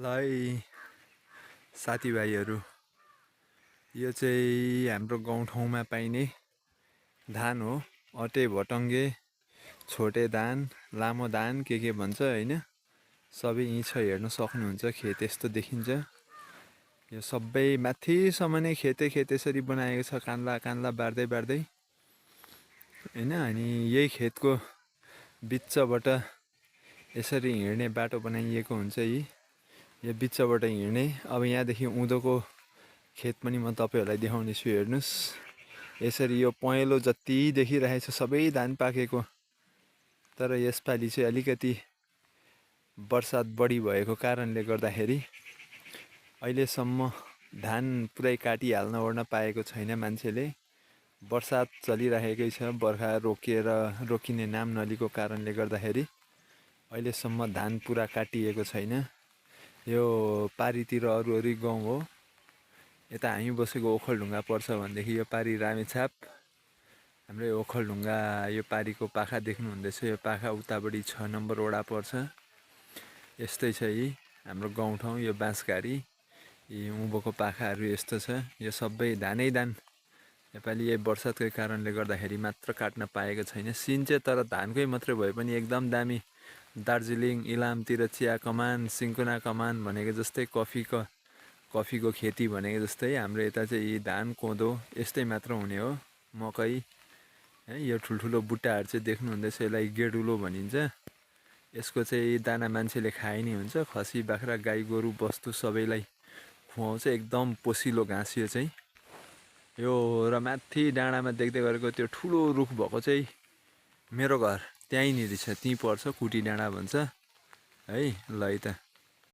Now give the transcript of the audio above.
ल है साथीभाइहरू, यो चाहिँ हाम्रो गाउँठाउँमा पाइने धान हो। अटे भटङ्गे, छोटे धान, लामो धान के भन्छ होइन, सबै यहीँ छ। हेर्न सक्नुहुन्छ, खेत यस्तो देखिन्छ। यो सबै माथिसम्म नै खेतै यसरी बनाएको छ, कान्ला कान्ला बार्दै बार्दै होइन। अनि यही खेतको बिचबाट यसरी हिँड्ने बाटो बनाइएको हुन्छ। यो बिचबाट हिँड्ने। अब यहाँदेखि उँधोको खेत पनि म तपाईँहरूलाई देखाउनेछु। हेर्नुहोस्, यसरी यो पहेँलो जति देखिरहेछ सबै धान पाकेको। तर यसपालि चाहिँ अलिकति बर्सात बढी भएको कारणले गर्दाखेरि अहिलेसम्म धान पुरै काटिहाल्न ओर्न पाएको छैन मान्छेले। बर्सात चलिरहेकै छ, बर्खा रोकिने नाम नलिएको कारणले गर्दाखेरि अहिलेसम्म धान पुरा काटिएको छैन। यो पारीतिर अरू गाउँ हो। यता हामी बसेको ओखलढुङ्गा पर्छ भनेदेखि यो पारी रामेछाप, हाम्रो ओखलढुङ्गा यो पारीको पाखा देख्नुहुँदैछ। यो पाखा उतापट्टि 6 नम्बर वडा पर्छ। यस्तै छ यी हाम्रो गाउँठाउँ। यो बाँसघारी, यी उँभोको पाखाहरू यस्तो छ। यो सबै धानै धान। नेपाली यही बर्सातकै कारणले गर्दाखेरि मात्र काट्न पाएको छैन। सिन चाहिँ तर धानकै मात्रै भए पनि एकदम दामी। दार्जिलिङ इलामतिर चिया कमान, सिन्कोना कमान भनेको जस्तै, कफीको खेती भनेको जस्तै हाम्रो यता चाहिँ यी धान कोदो यस्तै मात्र हुने हो। मकै है, यो ठुल्ठुलो बुट्टाहरू चाहिँ देख्नुहुँदैछ, यसलाई गेडुलो भनिन्छ। यसको चाहिँ दाना मान्छेले खाए नि हुन्छ। खसी बाख्रा गाई गोरु वस्तु सबैलाई खुवाउँछ। एकदम पोसिलो घाँस यो चाहिँ। यो र माथि डाँडामा देख्दै गरेको त्यो ठुलो रुख भएको चाहिँ मेरो घर त्यहीँनिर छ, त्यहीँ पर्छ, कुटी डाँडा भन्छ है। ल है त।